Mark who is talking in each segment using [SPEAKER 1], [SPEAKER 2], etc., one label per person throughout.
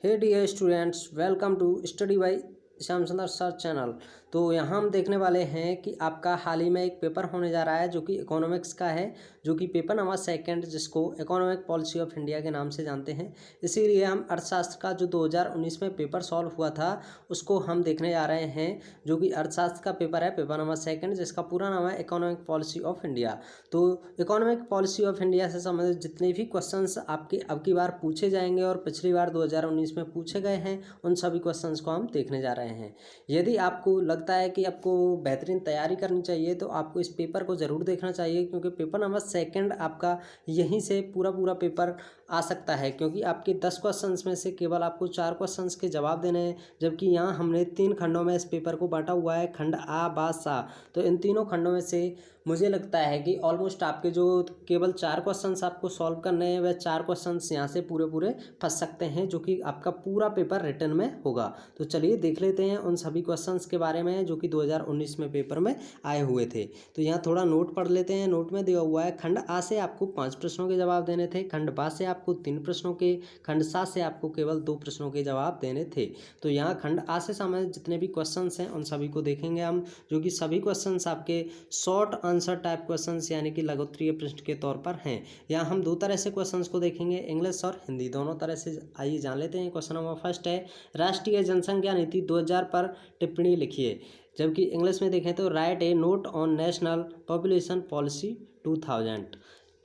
[SPEAKER 1] Hey dear students, welcome to study by Shyam Sundar sir channel. तो यहाँ हम देखने वाले हैं कि आपका हाल ही में एक पेपर होने जा रहा है जो कि इकोनॉमिक्स का है, जो कि पेपर नंबर 2 जिसको इकोनॉमिक पॉलिसी ऑफ इंडिया के नाम से जानते हैं। इसीलिए हम अर्थशास्त्र का जो 2019 में पेपर सॉल्व हुआ था उसको हम देखने जा रहे हैं, जो कि अर्थशास्त्र का पेपर है, पेपर नंबर 2 जिसका पूरा नाम है इकोनॉमिक पॉलिसी ऑफ इंडिया। तो इकोनॉमिक पॉलिसी ऑफ इंडिया से संबंधित जितने भी क्वेश्चंस आपके अब की बार पूछे जाएंगे और पिछली बार 2019 में पूछे गए हैं, उन सभी क्वेश्चंस को हम देखने जा रहे हैं। यदि आपको लगता है कि आपको बेहतरीन तैयारी करनी चाहिए तो आपको इस पेपर को ज़रूर देखना चाहिए, क्योंकि पेपर नंबर 2 आपका यहीं से पूरा पेपर आ सकता है। क्योंकि आपके 10 क्वेश्चंस में से केवल आपको 4 क्वेश्चंस के जवाब देने हैं, जबकि यहाँ हमने 3 खंडों में इस पेपर को बांटा हुआ है, खंड आ, बा, सा। तो इन तीनों खंडों में से मुझे लगता है कि ऑलमोस्ट आपके जो केवल 4 क्वेश्चंस आपको सॉल्व करने हैं, वह 4 क्वेश्चंस यहाँ से पूरे फंस सकते हैं, जो कि आपका पूरा पेपर रिटन में होगा। तो चलिए देख लेते हैं उन सभी क्वेश्चंस के बारे में जो कि 2019 में पेपर में आए हुए थे। तो यहाँ थोड़ा नोट पढ़ लेते हैं। नोट में दिया हुआ है, खंड आ से आपको 5 प्रश्नों के जवाब देने थे, खंड बा से आपको 3 प्रश्नों के, खंड सा से आपको केवल 2 प्रश्नों के जवाब देने थे। तो यहाँ खंड आ से संबंधित जितने भी क्वेश्चंस हैं उन सभी को देखेंगे हम, जो कि सभी क्वेश्चंस आपके शॉर्ट आंसर टाइप क्वेश्चंस यानी कि लघुत्तरीय प्रश्न के तौर पर हैं। यहाँ हम 2 तरह से क्वेश्चंस को देखेंगे, इंग्लिश और हिंदी दोनों तरह से। आइए जान लेते हैं। क्वेश्चन नंबर 1 है, राष्ट्रीय जनसंख्या नीति 2000 पर टिप्पणी लिखिए। जबकि इंग्लिश में देखें तो right A note on national population policy 2000।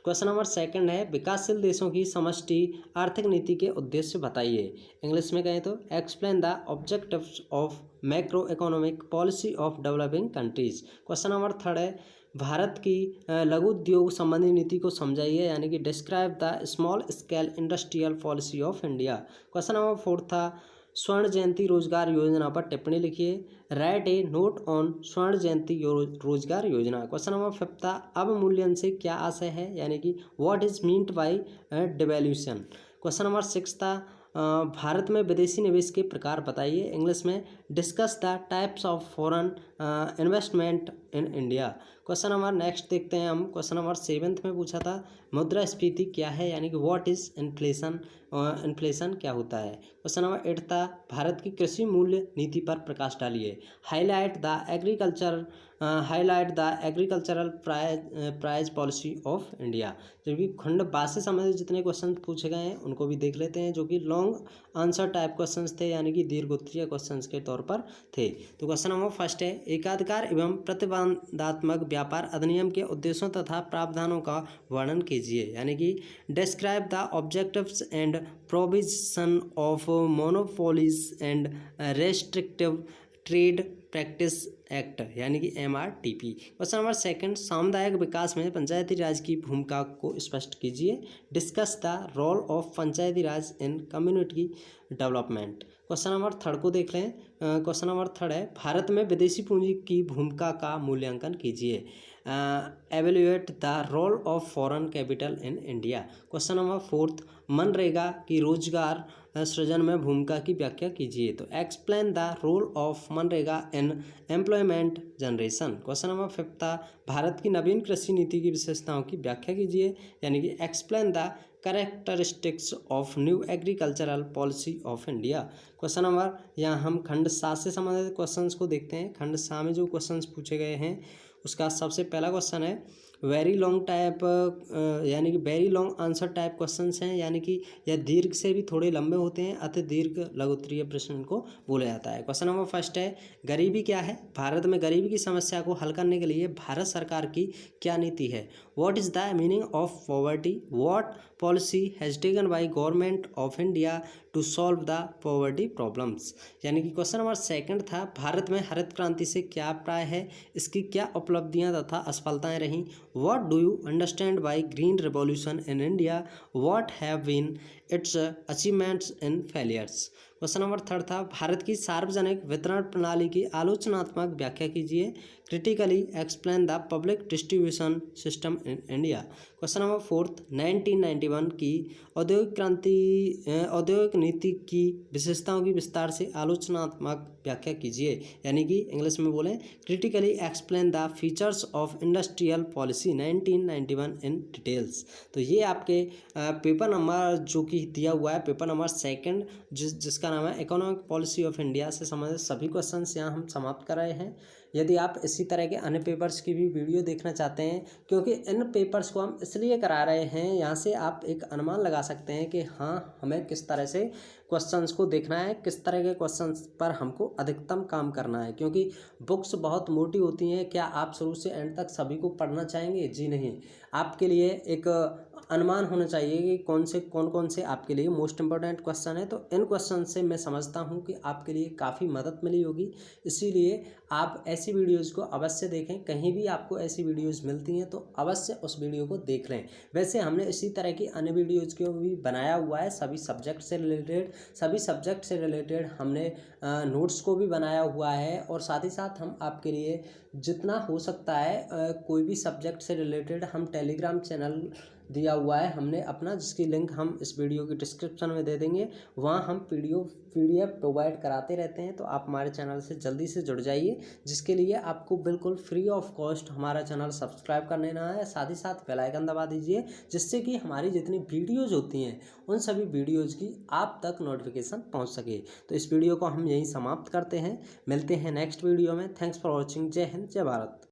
[SPEAKER 1] Question number 2 है, विकासशील देशों की समष्टि आर्थिक नीति के उद्देश्य बताइए। इंग्लिश में कहें तो explain the objectives of macro economic policy of developing countries. Question number 3 है, भारत की लघु उद्योग संबंधी नीति को समझाइए, यानी कि describe the small scale industrial policy of India. Question number 4 था, स्वर्ण जयंती रोजगार योजना पर टिप्पणी लिखिए। राइट ए नोट ऑन स्वर्ण जयंती रोजगार योजना। क्वेश्चन नंबर 5 था, अवमूल्यन से क्या आशय है, यानी कि what is meant by devaluation. Question number 6 था, भारत में विदेशी निवेश के प्रकार बताइए। इंग्लिश में discuss the types of foreign investment in India. Question number next देखते हैं हम। क्वेश्चन नंबर 7 में पूछा था, मुद्रास्फीति क्या है, यानी कि व्हाट इज इन्फ्लेशन, इन्फ्लेशन क्या होता है। क्वेश्चन नंबर 8 था, भारत की कृषि मूल्य नीति पर प्रकाश डालिए। Highlight the agricultural price policy of India. जबकि खंड बा से संबंधित जितने क्वेश्चन पूछे गए हैं उनको भी देख लेते हैं, जो कि लॉन्ग आंसर टाइप क्वेश्चंस थे, यानी कि दीर्घोत्तरीय क्वेश्चंस के तौर पर थे। तो क्वेश्चन नंबर 1 है, एकाधिकार एवं प्रतिबंधात्मक व्यापार अधिनियम के उद्देश्यों तथा प्रावधानों का वर्णन कीजिए, यानी कि describe the objectives and provision of monopolies and restrictive trade practice act, यानी कि MRTP। क्वेश्चन नंबर 2, सामुदायिक विकास में पंचायती राज की भूमिका को स्पष्ट कीजिए। Discuss the role of panchayati raj in community development. Question number 3 को देख लें। क्वेश्चन नंबर 3 है, भारत में विदेशी पूंजी की भूमिका का मूल्यांकन कीजिए। Evaluate the role of foreign capital in India. Question number 4, MNREGA की रोजगार सृजन में भूमिका की व्याख्या कीजिए। तो explain the role of MNREGA in employment generation. Question number 5 था, भारत की नवीन कृषि नीति की विशेषताओं की व्याख्या कीजिए, यानी कि explain the characteristics of new agricultural policy of India. Question number, यहाँ हम खंड 7 से संबंधित क्वेश्चंस को देखते हैं। खंड 7 में जो क्वेश्चंस पूछे गए हैं उसका सबसे पहला क्वेश्चन है, वेरी लॉन्ग टाइप, यानी कि very long answer type questions हैं, यानी कि यह दीर्घ से भी थोड़े लंबे होते हैं, अति दीर्घ लघुत्तरीय प्रश्न को बोला जाता है। क्वेश्चन नंबर 1 है, गरीबी क्या है, भारत में गरीबी की समस्या को हल करने के लिए भारत सरकार की क्या नीति है। What is the meaning of poverty, what policy has taken by government of India to solve the poverty problems. यानी कि क्वेश्चन नंबर 2 था, भारत में हरित क्रांति से क्या अभिप्राय है, इसकी क्या उपलब्धियां तथा असफलताएं रहीं। What do you understand by green revolution in India? What have been its achievements and failures? Question number 3 था, भारत की सार्वजनिक वितरण प्रणाली की आलोचनात्मक व्याख्या कीजिए। Critically explain the public distribution system in India. Question number 4 1991 की औद्योगिक नीति की विशेषताओं की विस्तार से आलोचनात्मक व्याख्या कीजिए। यानी कि इंग्लिश में बोलें, critically explain the features of industrial policy 1991 in details. तो ये आपके पेपर नंबर जो कि दिया हुआ है, पेपर नंबर 2 जिसका नाम है इकोनॉमिक पॉलिसी ऑफ इंडिया से संबंधित सभी क्वेश्चंस यहाँ हम समाप्त कर रहे हैं। यदि आप इसी तरह के अन्य पेपर्स की भी वीडियो देखना चाहते हैं, क्योंकि इन पेपर्स को हम इसलिए करा रहे हैं, यहाँ से आप एक अनुमान लगा सकते हैं कि हाँ, हमें किस तरह से क्वेश्चंस को देखना है, किस तरह के क्वेश्चंस पर हमको अधिकतम काम करना है। क्योंकि बुक्स बहुत मोटी होती हैं। क्या आप शुरू से एंड तक सभी को पढ़ना चाहेंगे? जी नहीं। आपके लिए एक अनुमान होना चाहिए कि कौन कौन से आपके लिए मोस्ट इंपॉर्टेंट क्वेश्चन है। तो इन क्वेश्चन से मैं समझता हूँ कि आपके लिए काफ़ी मदद मिली होगी। इसीलिए आप ऐसी वीडियोज़ को अवश्य देखें। कहीं भी आपको ऐसी वीडियोज़ मिलती हैं तो अवश्य उस वीडियो को देख लें। वैसे हमने इसी तरह की अन्य वीडियोज़ को भी बनाया हुआ है, सभी सब्जेक्ट से रिलेटेड हमने नोट्स को भी बनाया हुआ है। और साथ ही साथ हम आपके लिए जितना हो सकता है कोई भी सब्जेक्ट से रिलेटेड हम टेलीग्राम चैनल दिया हुआ है हमने अपना, जिसकी लिंक हम इस वीडियो की डिस्क्रिप्शन में दे देंगे। वहाँ हम पीडीएफ प्रोवाइड कराते रहते हैं। तो आप हमारे चैनल से जल्दी से जुड़ जाइए, जिसके लिए आपको बिल्कुल फ्री ऑफ कॉस्ट हमारा चैनल सब्सक्राइब कर लेना है। साथ ही साथ बेल आइकन दबा दीजिए, जिससे कि हमारी जितनी वीडियोज़ होती हैं उन सभी वीडियोज़ की आप तक नोटिफिकेशन पहुँच सके। तो इस वीडियो को हम यहीं समाप्त करते हैं। मिलते हैं नेक्स्ट वीडियो में। Thanks for watching. जय हिंद, जय भारत।